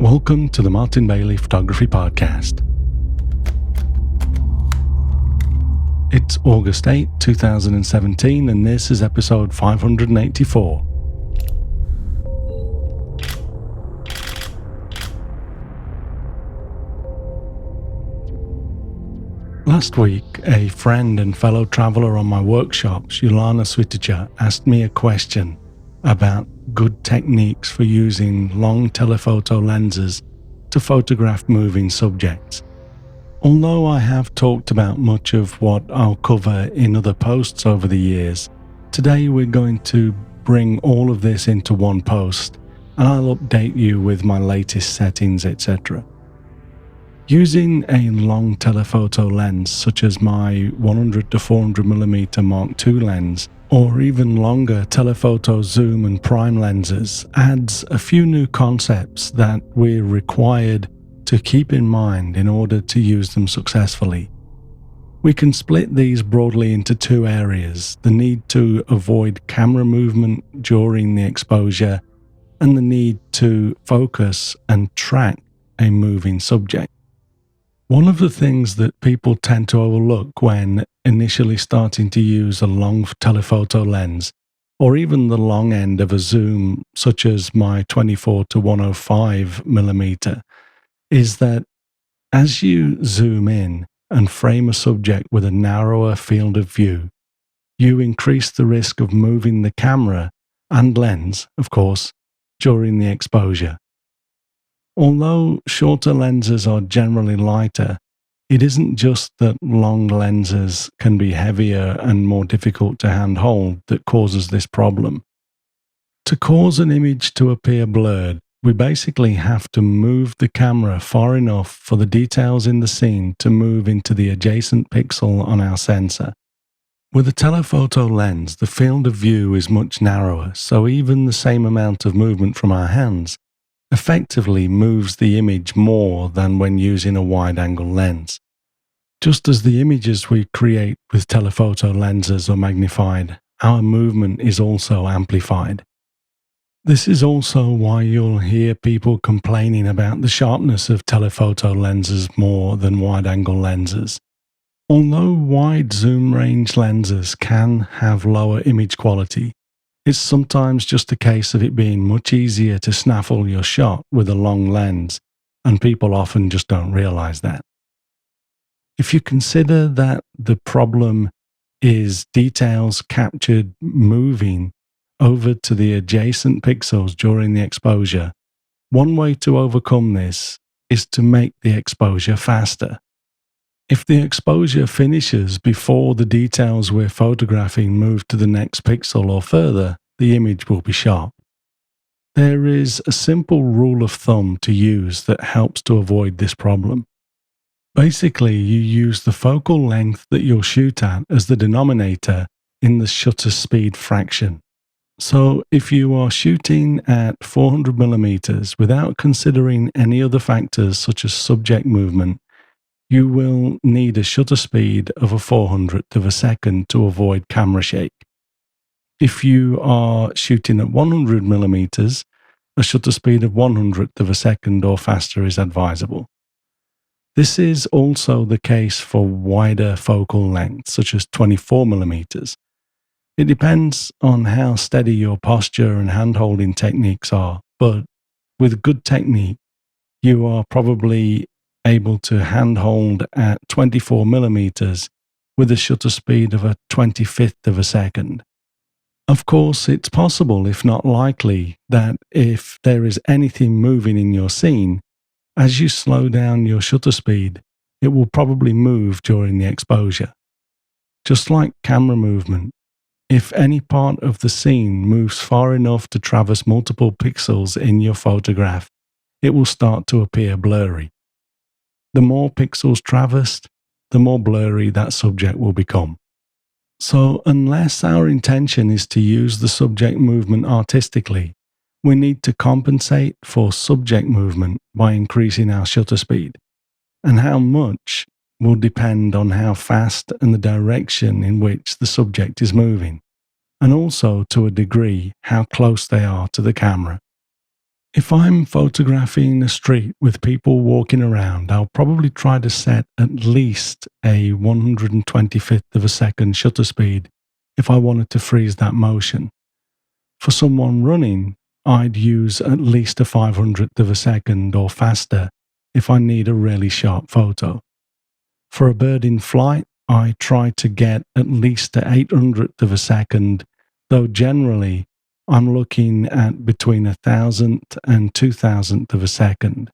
Welcome to the Martin Bailey Photography Podcast. It's August 8, 2017, and this is episode 584. Last week, a friend and fellow traveller on my workshops, Yulana Switica, asked me a question about good techniques for using long telephoto lenses to photograph moving subjects. Although I have talked about much of what I'll cover in other posts over the years, today we're going to bring all of this into one post, and I'll update you with my latest settings, etc. Using a long telephoto lens such as my 100 to 400mm Mark II lens, or even longer telephoto zoom and prime lenses, adds a few new concepts that we're required to keep in mind in order to use them successfully. We can split these broadly into two areas: the need to avoid camera movement during the exposure and the need to focus and track a moving subject. One of the things that people tend to overlook when initially starting to use a long telephoto lens, or even the long end of a zoom such as my 24 to 105mm, is that as you zoom in and frame a subject with a narrower field of view, you increase the risk of moving the camera and lens, of course, during the exposure. Although shorter lenses are generally lighter, it isn't just that long lenses can be heavier and more difficult to handhold that causes this problem. To cause an image to appear blurred, we basically have to move the camera far enough for the details in the scene to move into the adjacent pixel on our sensor. With a telephoto lens, the field of view is much narrower, so even the same amount of movement from our hands effectively moves the image more than when using a wide-angle lens. Just as the images we create with telephoto lenses are magnified, our movement is also amplified. This is also why you'll hear people complaining about the sharpness of telephoto lenses more than wide-angle lenses. Although wide zoom range lenses can have lower image quality, it's sometimes just a case of it being much easier to snaffle your shot with a long lens, and people often just don't realize that. If you consider that the problem is details captured moving over to the adjacent pixels during the exposure, one way to overcome this is to make the exposure faster. If the exposure finishes before the details we're photographing move to the next pixel or further, the image will be sharp. There is a simple rule of thumb to use that helps to avoid this problem. Basically, you use the focal length that you'll shoot at as the denominator in the shutter speed fraction. So if you are shooting at 400mm without considering any other factors such as subject movement, you will need a shutter speed of a 400th of a second to avoid camera shake. If you are shooting at 100mm, a shutter speed of 100th of a second or faster is advisable. This is also the case for wider focal lengths, such as 24mm. It depends on how steady your posture and hand-holding techniques are, but with good technique, you are probably able to handhold at 24mm with a shutter speed of a 25th of a second. Of course, it's possible, if not likely, that if there is anything moving in your scene, as you slow down your shutter speed, it will probably move during the exposure. Just like camera movement, if any part of the scene moves far enough to traverse multiple pixels in your photograph, it will start to appear blurry. The more pixels traversed, the more blurry that subject will become. So unless our intention is to use the subject movement artistically, we need to compensate for subject movement by increasing our shutter speed. And how much will depend on how fast and the direction in which the subject is moving, and also to a degree how close they are to the camera. If I'm photographing a street with people walking around, I'll probably try to set at least a 125th of a second shutter speed if I wanted to freeze that motion. For someone running, I'd use at least a 500th of a second or faster if I need a really sharp photo. For a bird in flight, I try to get at least a 800th of a second, though generally I'm looking at between 1,000th and 2,000th of a second.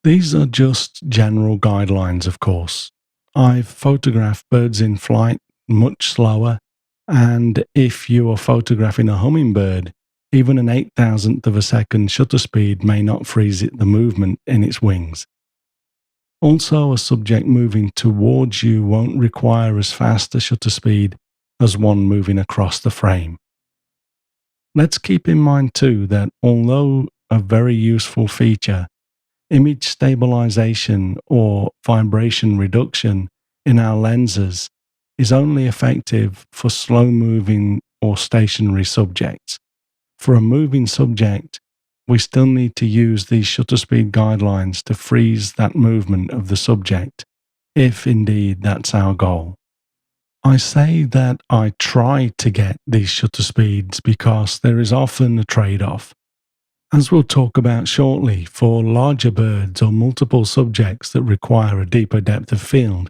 These are just general guidelines, of course. I've photographed birds in flight much slower, and if you are photographing a hummingbird, even an 8,000th of a second shutter speed may not freeze the movement in its wings. Also, a subject moving towards you won't require as fast a shutter speed as one moving across the frame. Let's keep in mind too that although a very useful feature, image stabilization or vibration reduction in our lenses is only effective for slow moving or stationary subjects. For a moving subject, we still need to use these shutter speed guidelines to freeze that movement of the subject, if indeed that's our goal. I say that I try to get these shutter speeds because there is often a trade-off. As we'll talk about shortly, for larger birds or multiple subjects that require a deeper depth of field,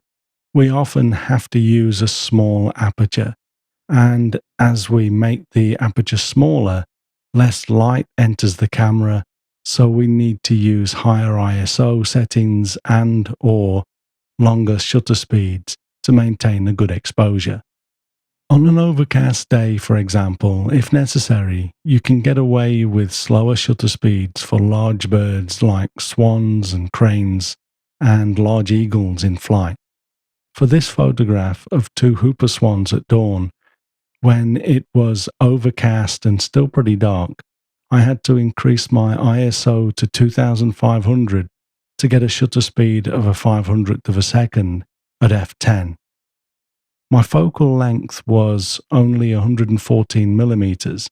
we often have to use a small aperture. And as we make the aperture smaller, less light enters the camera, so we need to use higher ISO settings and or longer shutter speeds to maintain a good exposure. On an overcast day, for example, if necessary, you can get away with slower shutter speeds for large birds like swans and cranes and large eagles in flight. For this photograph of two whooper swans at dawn, when it was overcast and still pretty dark, I had to increase my ISO to 2500 to get a shutter speed of a 500th of a second at f10. My focal length was only 114 millimeters,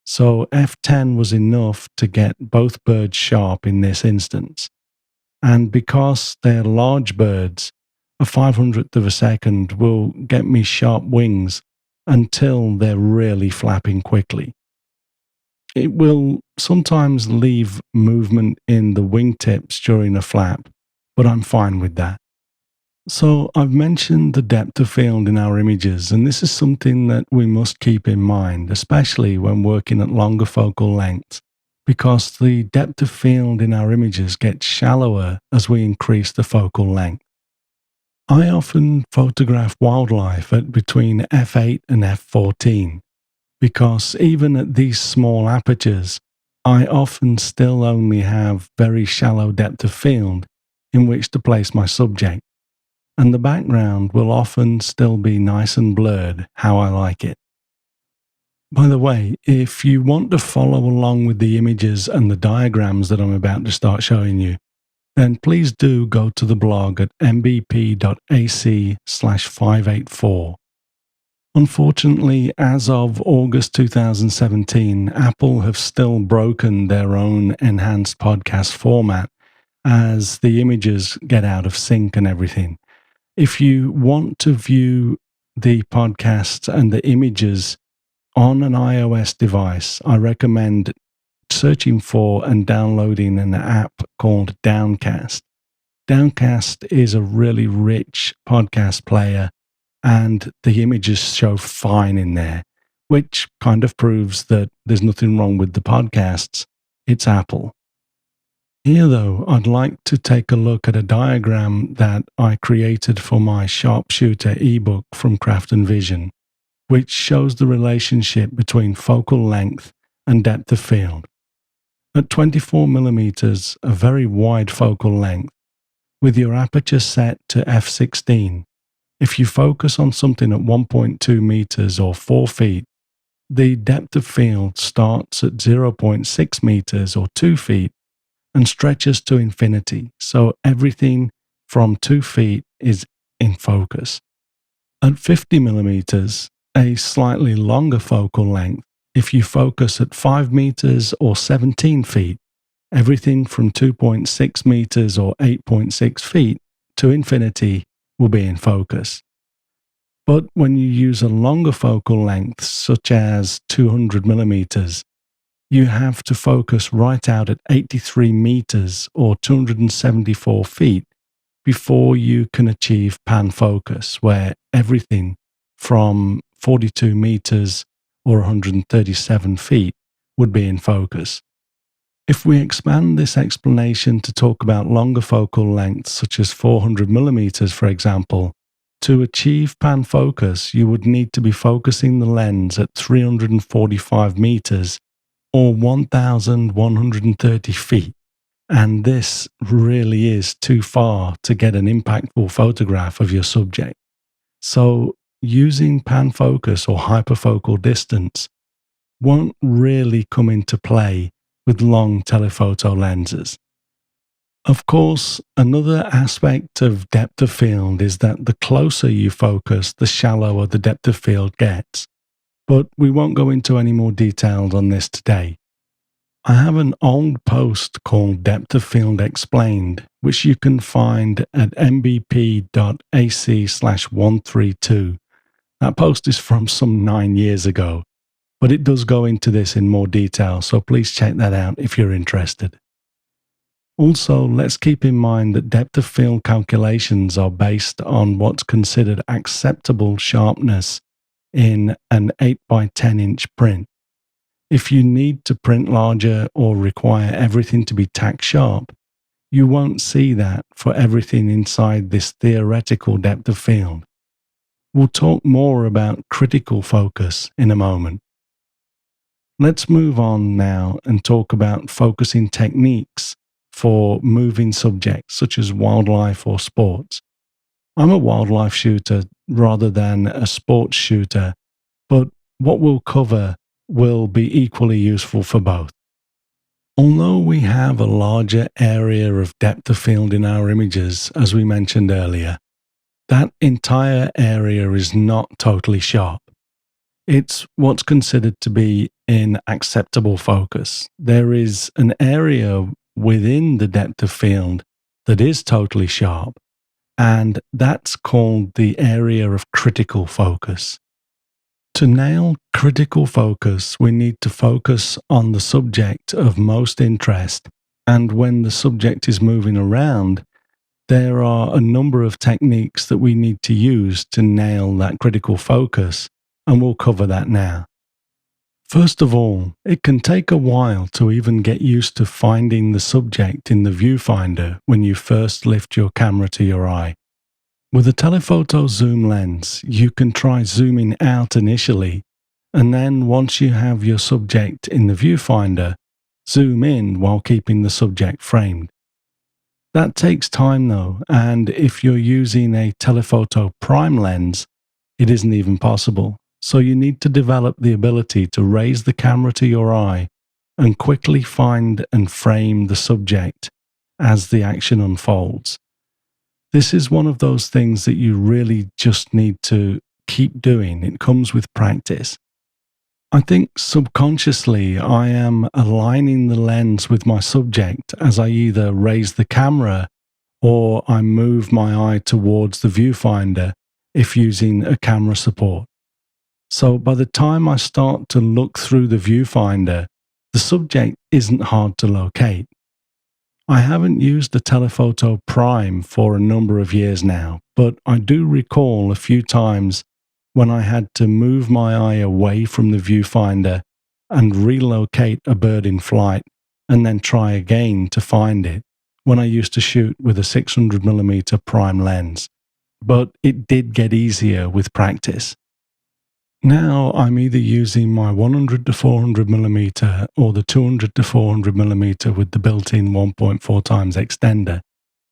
so f10 was enough to get both birds sharp in this instance. And because they're large birds, a 500th of a second will get me sharp wings until they're really flapping quickly. It will sometimes leave movement in the wingtips during a flap, but I'm fine with that. So I've mentioned the depth of field in our images, and this is something that we must keep in mind, especially when working at longer focal lengths, because the depth of field in our images gets shallower as we increase the focal length. I often photograph wildlife at between f8 and f14, because even at these small apertures, I often still only have very shallow depth of field in which to place my subject, and the background will often still be nice and blurred how I like it. By the way, if you want to follow along with the images and the diagrams that I'm about to start showing you, then please do go to the blog at mbp.ac/584. Unfortunately, as of August 2017, Apple have still broken their own enhanced podcast format as the images get out of sync and everything. If you want to view the podcast and the images on an iOS device, I recommend searching for and downloading an app called Downcast. Downcast is a really rich podcast player, and the images show fine in there, which kind of proves that there's nothing wrong with the podcasts. It's Apple. Here, though, I'd like to take a look at a diagram that I created for my Sharpshooter ebook from Craft and Vision, which shows the relationship between focal length and depth of field. At 24 millimeters, a very wide focal length, with your aperture set to f16, if you focus on something at 1.2 meters or 4 feet, the depth of field starts at 0.6 meters or 2 feet and stretches to infinity, so everything from 2 feet is in focus. At 50 millimeters, a slightly longer focal length, if you focus at 5 meters or 17 feet, Everything from 2.6 meters or 8.6 feet to infinity will be in focus. But when you use a longer focal length, such as 200 millimeters, you have to focus right out at 83 meters or 274 feet before you can achieve pan focus, where everything from 42 meters or 137 feet would be in focus. If we expand this explanation to talk about longer focal lengths, such as 400 millimeters, for example, to achieve pan focus, you would need to be focusing the lens at 345 meters or 1,130 feet. And this really is too far to get an impactful photograph of your subject. So, using pan focus or hyperfocal distance won't really come into play with long telephoto lenses. Of course, another aspect of depth of field is that the closer you focus, the shallower the depth of field gets. But we won't go into any more details on this today. I have an old post called Depth of Field Explained, which you can find at mbp.ac/132. That post is from some 9 years ago, but it does go into this in more detail, so please check that out if you're interested. Also, let's keep in mind that depth of field calculations are based on what's considered acceptable sharpness in an 8 by 10 inch print. If you need to print larger or require everything to be tack sharp, you won't see that for everything inside this theoretical depth of field. We'll talk more about critical focus in a moment. Let's move on now and talk about focusing techniques for moving subjects such as wildlife or sports. I'm a wildlife shooter rather than a sports shooter, but what we'll cover will be equally useful for both. Although we have a larger area of depth of field in our images, as we mentioned earlier, that entire area is not totally sharp. It's what's considered to be in acceptable focus. There is an area within the depth of field that is totally sharp, and that's called the area of critical focus. To nail critical focus, we need to focus on the subject of most interest, and when the subject is moving around, there are a number of techniques that we need to use to nail that critical focus, and we'll cover that now. First of all, it can take a while to even get used to finding the subject in the viewfinder when you first lift your camera to your eye. With a telephoto zoom lens, you can try zooming out initially, and then once you have your subject in the viewfinder, zoom in while keeping the subject framed. That takes time though, and if you're using a telephoto prime lens, it isn't even possible. So you need to develop the ability to raise the camera to your eye and quickly find and frame the subject as the action unfolds. This is one of those things that you really just need to keep doing. It comes with practice. I think subconsciously I am aligning the lens with my subject as I either raise the camera or I move my eye towards the viewfinder if using a camera support. So by the time I start to look through the viewfinder, the subject isn't hard to locate. I haven't used a telephoto prime for a number of years now, but I do recall a few times when I had to move my eye away from the viewfinder and relocate a bird in flight and then try again to find it when I used to shoot with a 600mm prime lens. But it did get easier with practice. Now I'm either using my 100 to 400mm or the 200 to 400mm with the built-in 1.4 times extender,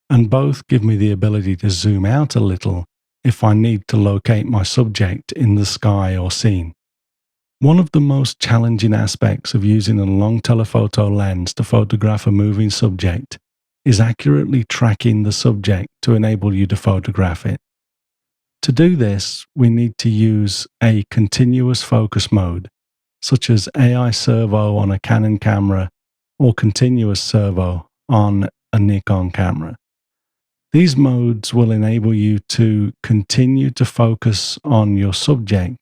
and both give me the ability to zoom out a little if I need to locate my subject in the sky or scene. One of the most challenging aspects of using a long telephoto lens to photograph a moving subject is accurately tracking the subject to enable you to photograph it. To do this, we need to use a continuous focus mode, such as AI servo on a Canon camera or continuous servo on a Nikon camera. These modes will enable you to continue to focus on your subject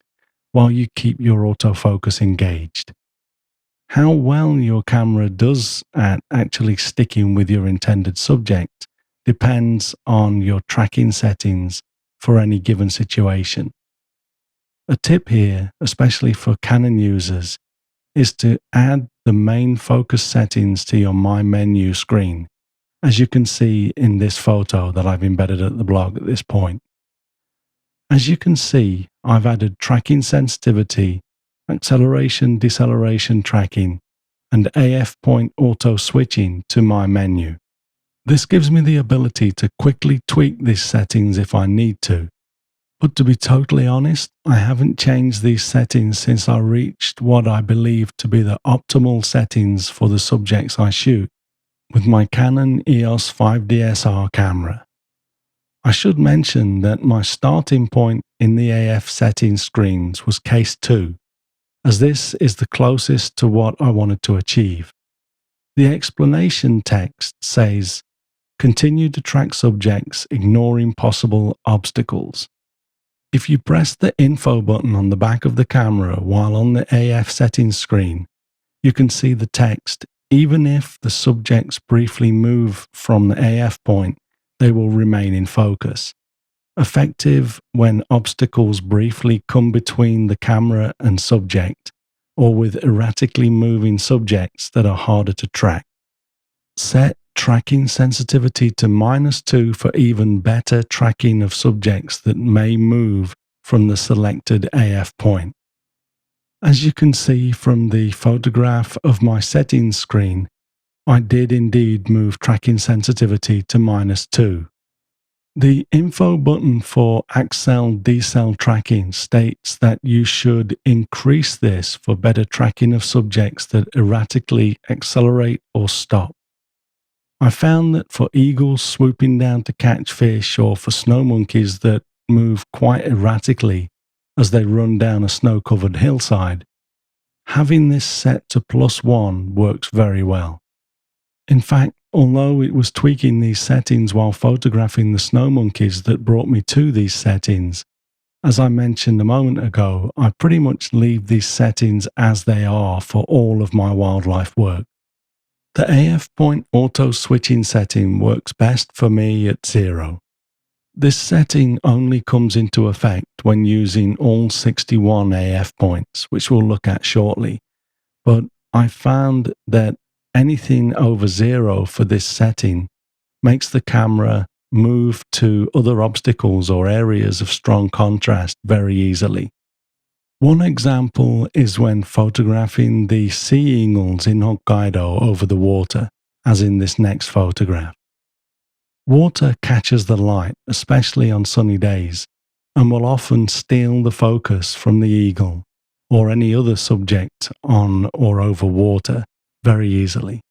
while you keep your autofocus engaged. How well your camera does at actually sticking with your intended subject depends on your tracking settings for any given situation. A tip here, especially for Canon users, is to add the main focus settings to your My Menu screen, as you can see in this photo that I've embedded at the blog at this point. As you can see, I've added tracking sensitivity, acceleration deceleration tracking, and AF point auto switching to my menu. This gives me the ability to quickly tweak these settings if I need to. But to be totally honest, I haven't changed these settings since I reached what I believe to be the optimal settings for the subjects I shoot with my Canon EOS 5DSR camera. I should mention that my starting point in the AF settings screens was case 2, as this is the closest to what I wanted to achieve. The explanation text says, "Continue to track subjects, ignoring possible obstacles." If you press the info button on the back of the camera while on the AF settings screen, you can see the text. Even if the subjects briefly move from the AF point, they will remain in focus. Effective when obstacles briefly come between the camera and subject, or with erratically moving subjects that are harder to track. Set tracking sensitivity to -2 for even better tracking of subjects that may move from the selected AF point. As you can see from the photograph of my settings screen, I did indeed move tracking sensitivity to -2. The info button for accel decel tracking states that you should increase this for better tracking of subjects that erratically accelerate or stop. I found that for eagles swooping down to catch fish, or for snow monkeys that move quite erratically as they run down a snow-covered hillside, having this set to +1 works very well. In fact, although it was tweaking these settings while photographing the snow monkeys that brought me to these settings, as I mentioned a moment ago, I pretty much leave these settings as they are for all of my wildlife work. The AF point auto switching setting works best for me at 0. This setting only comes into effect when using all 61 AF points, which we'll look at shortly, but I found that anything over 0 for this setting makes the camera move to other obstacles or areas of strong contrast very easily. One example is when photographing the sea eagles in Hokkaido over the water, as in this next photograph. Water catches the light, especially on sunny days, and will often steal the focus from the eagle or any other subject on or over water very easily.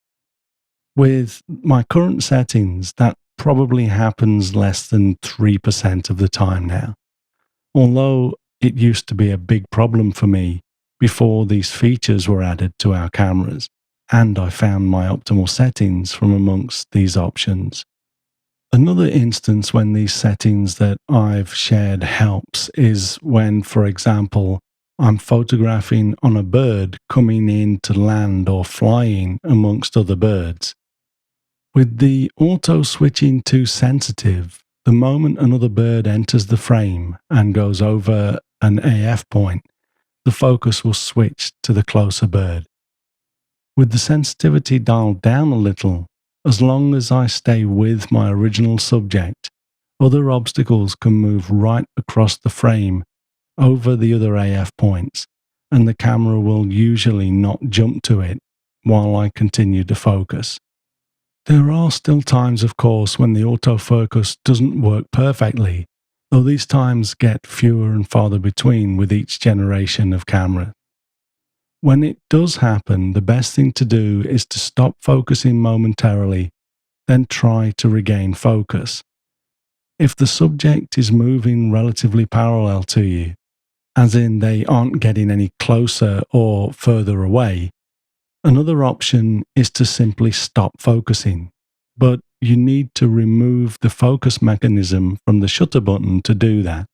With my current settings, that probably happens less than 3% of the time now, although it used to be a big problem for me before these features were added to our cameras, and I found my optimal settings from amongst these options. Another instance when these settings that I've shared helps is when, for example, I'm photographing on a bird coming in to land or flying amongst other birds. With the auto switching to sensitive, the moment another bird enters the frame and goes over an AF point, the focus will switch to the closer bird. With the sensitivity dialed down a little, as long as I stay with my original subject, other obstacles can move right across the frame over the other AF points, and the camera will usually not jump to it while I continue to focus. There are still times, of course, when the autofocus doesn't work perfectly, though these times get fewer and farther between with each generation of camera. When it does happen, the best thing to do is to stop focusing momentarily, then try to regain focus. If the subject is moving relatively parallel to you, as in they aren't getting any closer or further away, Another option is to simply stop focusing, but you need to remove the focus mechanism from the shutter button to do that.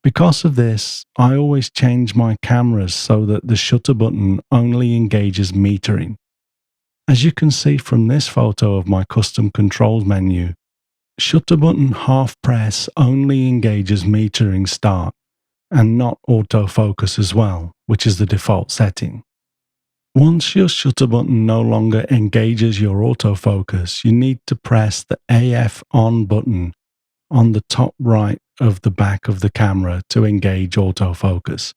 Because of this, I always change my cameras so that the shutter button only engages metering. As you can see from this photo of my custom controls menu, shutter button half press only engages metering start and not autofocus as well, which is the default setting. Once your shutter button no longer engages your autofocus, you need to press the AF on button on the top right of the back of the camera to engage autofocus.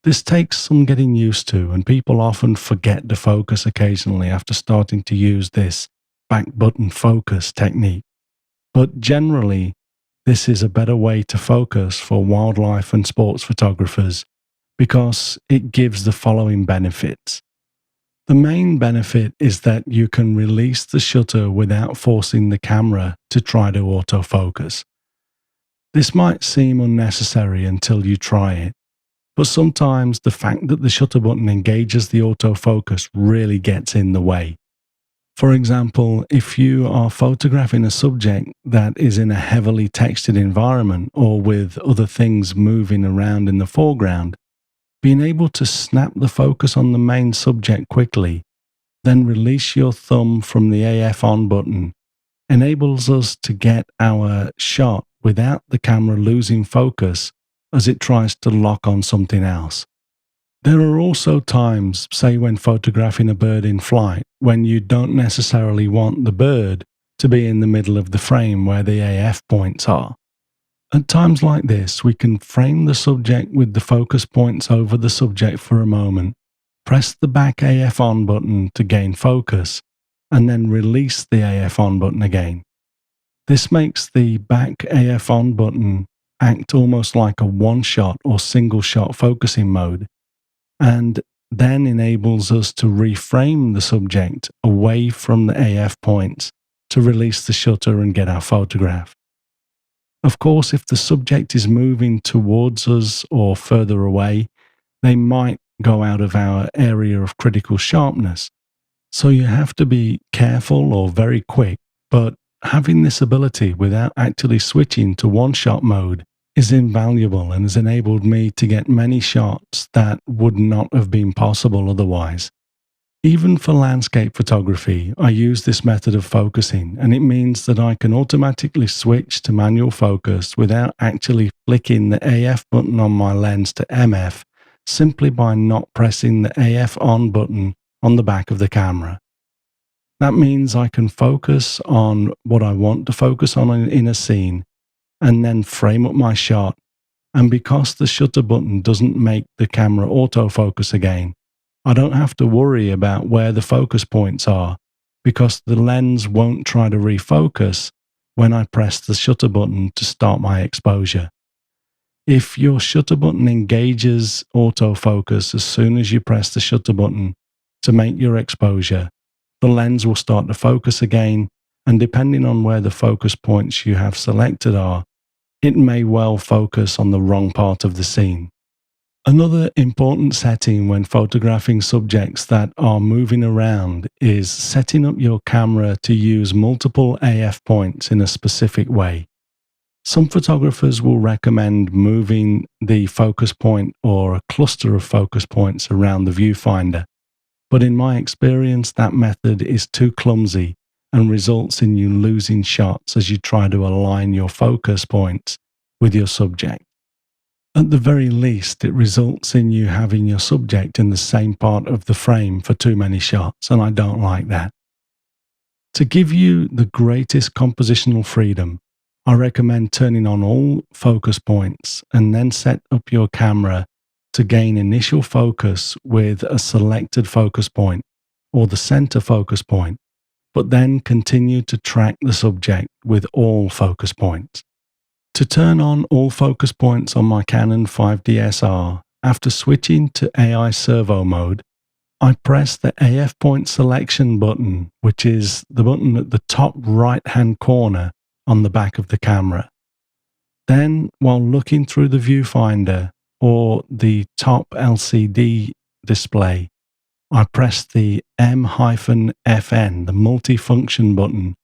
This takes some getting used to, and people often forget to focus occasionally after starting to use this back button focus technique. But generally, this is a better way to focus for wildlife and sports photographers because it gives the following benefits. The main benefit is that you can release the shutter without forcing the camera to try to autofocus. This might seem unnecessary until you try it, but sometimes the fact that the shutter button engages the autofocus really gets in the way. For example, if you are photographing a subject that is in a heavily textured environment or with other things moving around in the foreground, being able to snap the focus on the main subject quickly, then release your thumb from the AF on button, enables us to get our shot without the camera losing focus as it tries to lock on something else. There are also times, say when photographing a bird in flight, when you don't necessarily want the bird to be in the middle of the frame where the AF points are. At times like this, we can frame the subject with the focus points over the subject for a moment, press the back AF on button to gain focus, and then release the AF on button again. This makes the back AF on button act almost like a one-shot or single-shot focusing mode, and then enables us to reframe the subject away from the AF points to release the shutter and get our photograph. Of course, if the subject is moving towards us or further away, they might go out of our area of critical sharpness. So you have to be careful or very quick, but having this ability without actually switching to one-shot mode is invaluable and has enabled me to get many shots that would not have been possible otherwise. Even for landscape photography, I use this method of focusing, and it means that I can automatically switch to manual focus without actually flicking the AF button on my lens to MF, simply by not pressing the AF on button on the back of the camera. That means I can focus on what I want to focus on in a scene and then frame up my shot. And because the shutter button doesn't make the camera autofocus again, I don't have to worry about where the focus points are because the lens won't try to refocus when I press the shutter button to start my exposure. If your shutter button engages autofocus as soon as you press the shutter button to make your exposure, the lens will start to focus again, and depending on where the focus points you have selected are, it may well focus on the wrong part of the scene. Another important setting when photographing subjects that are moving around is setting up your camera to use multiple AF points in a specific way. Some photographers will recommend moving the focus point or a cluster of focus points around the viewfinder, but in my experience, that method is too clumsy and results in you losing shots as you try to align your focus points with your subject. At the very least, it results in you having your subject in the same part of the frame for too many shots, and I don't like that. To give you the greatest compositional freedom, I recommend turning on all focus points and then set up your camera to gain initial focus with a selected focus point or the center focus point, but then continue to track the subject with all focus points. To turn on all focus points on my Canon 5DSR, after switching to AI servo mode, I press the AF point selection button, which is the button at the top right-hand corner on the back of the camera. Then, while looking through the viewfinder or the top LCD display, I press the M-FN, the multifunction button,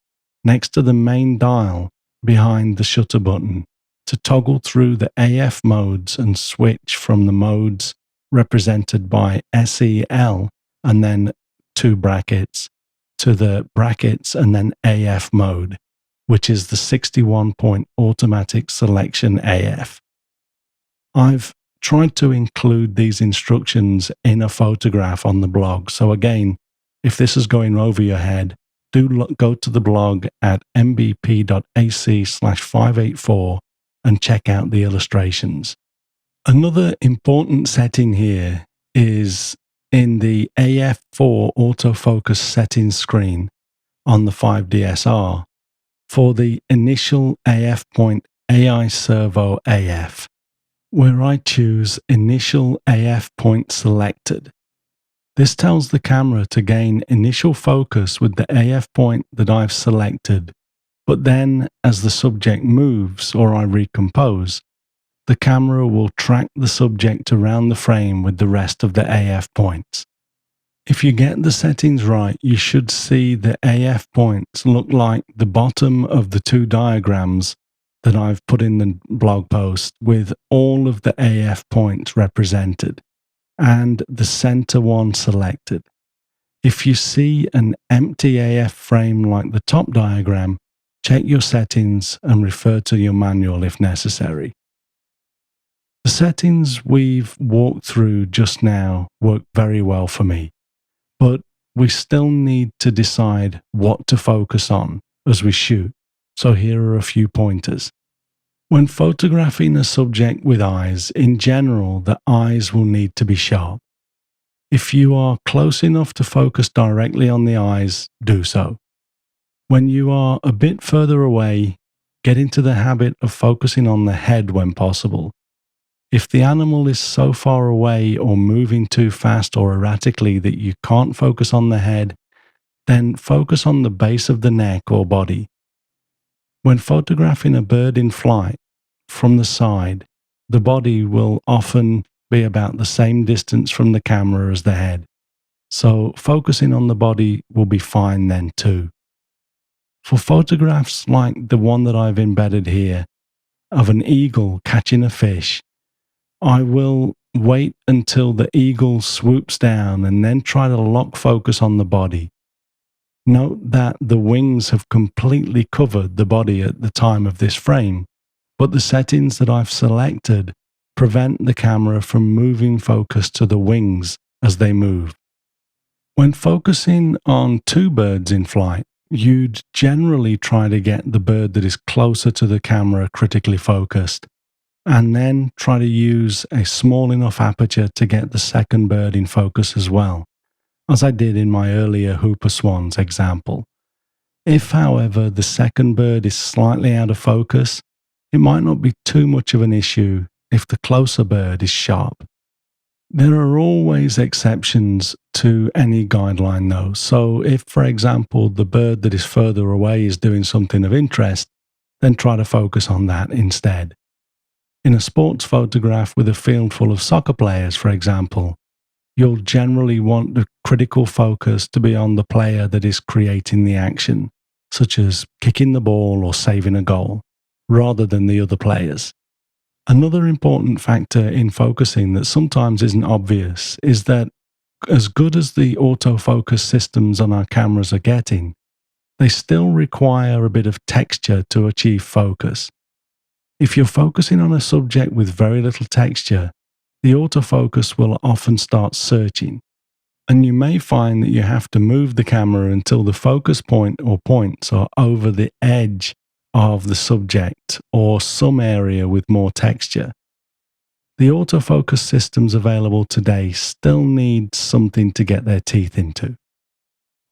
next to the main dial behind the shutter button to toggle through the AF modes and switch from the modes represented by SEL and then two brackets to the brackets and then AF mode, which is the 61-point automatic selection AF. I've tried to include these instructions in a photograph on the blog. So again, if this is going over your head, go to the blog at mbp.ac/584 and check out the illustrations. Another important setting here is in the AF4 autofocus settings screen on the 5DSR for the initial AF point AI Servo AF, where I choose Initial AF Point Selected. This tells the camera to gain initial focus with the AF point that I've selected, but then as the subject moves or I recompose, the camera will track the subject around the frame with the rest of the AF points. If you get the settings right, you should see the AF points look like the bottom of the two diagrams that I've put in the blog post with all of the AF points represented and the center one selected. If you see an empty AF frame like the top diagram, check your settings and refer to your manual if necessary. The settings we've walked through just now work very well for me, but we still need to decide what to focus on as we shoot. So here are a few pointers. When photographing a subject with eyes, in general, the eyes will need to be sharp. If you are close enough to focus directly on the eyes, do so. When you are a bit further away, get into the habit of focusing on the head when possible. If the animal is so far away or moving too fast or erratically that you can't focus on the head, then focus on the base of the neck or body. When photographing a bird in flight, from the side, the body will often be about the same distance from the camera as the head. So focusing on the body will be fine then too. For photographs like the one that I've embedded here of an eagle catching a fish, I will wait until the eagle swoops down and then try to lock focus on the body. Note that the wings have completely covered the body at the time of this frame, but the settings that I've selected prevent the camera from moving focus to the wings as they move. When focusing on two birds in flight, you'd generally try to get the bird that is closer to the camera critically focused, and then try to use a small enough aperture to get the second bird in focus as well, as I did in my earlier Hooper Swans example. If, however, the second bird is slightly out of focus, it might not be too much of an issue if the closer bird is sharp. There are always exceptions to any guideline though, so if, for example, the bird that is further away is doing something of interest, then try to focus on that instead. In a sports photograph with a field full of soccer players, for example, you'll generally want the critical focus to be on the player that is creating the action, such as kicking the ball or saving a goal, rather than the other players. Another important factor in focusing that sometimes isn't obvious is that as good as the autofocus systems on our cameras are getting, they still require a bit of texture to achieve focus. If you're focusing on a subject with very little texture, the autofocus will often start searching, and you may find that you have to move the camera until the focus point or points are over the edge of the subject or some area with more texture. The autofocus systems available today still need something to get their teeth into.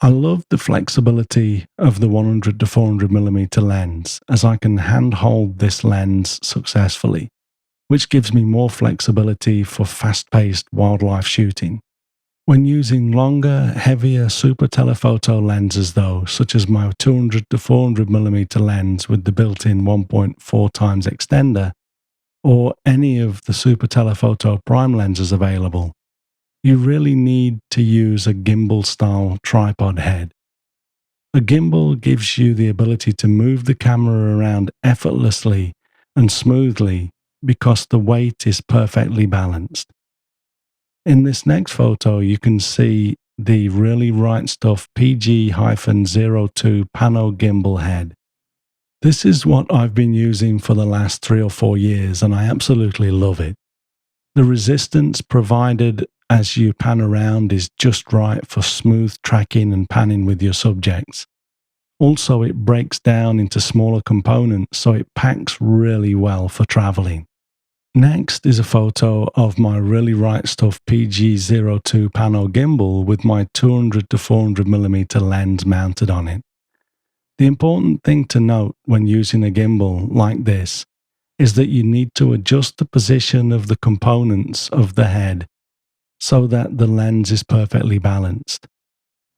I love the flexibility of the 100 to 400mm lens, as I can handhold this lens successfully, which gives me more flexibility for fast-paced wildlife shooting. When using longer, heavier super telephoto lenses though, such as my 200 to 400mm lens with the built-in 1.4 times extender, or any of the super telephoto prime lenses available, you really need to use a gimbal-style tripod head. A gimbal gives you the ability to move the camera around effortlessly and smoothly because the weight is perfectly balanced. In this next photo, you can see the Really Right Stuff PG-02 Pano gimbal head. This is what I've been using for the last 3 or 4 years, and I absolutely love it. The resistance provided as you pan around is just right for smooth tracking and panning with your subjects. Also, it breaks down into smaller components, so it packs really well for traveling. Next is a photo of my Really Right Stuff PG-02 Pano gimbal with my 200 to 400mm lens mounted on it. The important thing to note when using a gimbal like this is that you need to adjust the position of the components of the head so that the lens is perfectly balanced.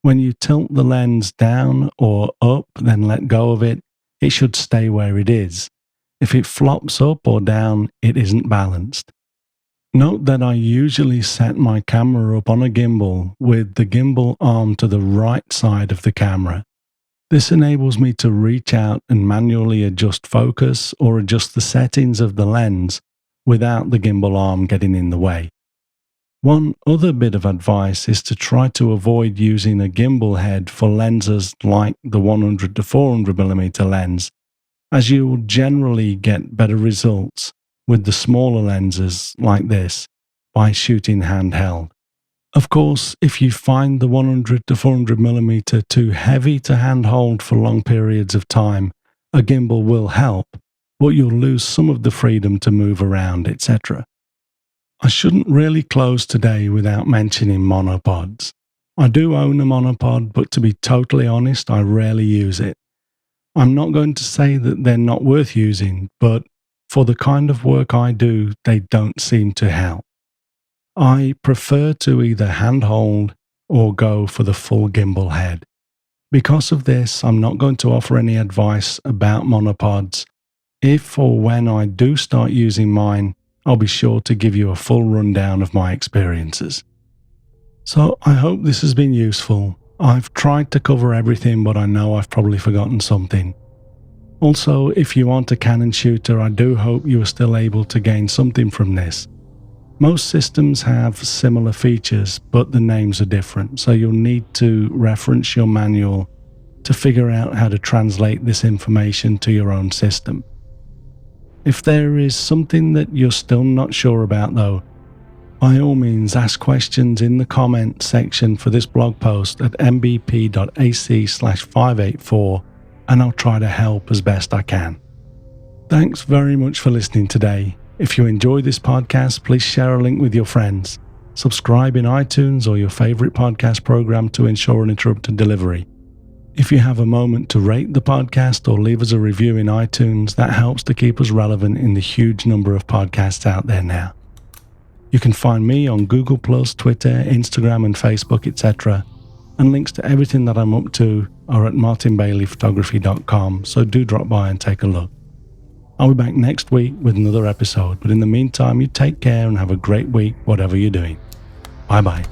When you tilt the lens down or up, then let go of it, it should stay where it is. If it flops up or down, it isn't balanced. Note that I usually set my camera up on a gimbal with the gimbal arm to the right side of the camera. This enables me to reach out and manually adjust focus or adjust the settings of the lens without the gimbal arm getting in the way. One other bit of advice is to try to avoid using a gimbal head for lenses like the 100 to 400mm lens, as you will generally get better results with the smaller lenses like this by shooting handheld. Of course, if you find the 100 to 400mm too heavy to handhold for long periods of time, a gimbal will help, but you'll lose some of the freedom to move around, etc. I shouldn't really close today without mentioning monopods. I do own a monopod, but to be totally honest, I rarely use it. I'm not going to say that they're not worth using, but for the kind of work I do, they don't seem to help. I prefer to either handhold or go for the full gimbal head. Because of this, I'm not going to offer any advice about monopods. If or when I do start using mine, I'll be sure to give you a full rundown of my experiences. So I hope this has been useful. I've tried to cover everything, but I know I've probably forgotten something. Also, if you aren't a Canon shooter, I do hope you are still able to gain something from this. Most systems have similar features, but the names are different, so you'll need to reference your manual to figure out how to translate this information to your own system. If there is something that you're still not sure about though, by all means ask questions in the comment section for this blog post at mbp.ac/584 and I'll try to help as best I can. Thanks very much for listening today. If you enjoyed this podcast, please share a link with your friends. Subscribe in iTunes or your favorite podcast program to ensure uninterrupted delivery. If you have a moment to rate the podcast or leave us a review in iTunes, that helps to keep us relevant in the huge number of podcasts out there now. You can find me on Google+, Twitter, Instagram and Facebook, etc. And links to everything that I'm up to are at martinbaileyphotography.com, so do drop by and take a look. I'll be back next week with another episode, but in the meantime, you take care and have a great week, whatever you're doing. Bye bye.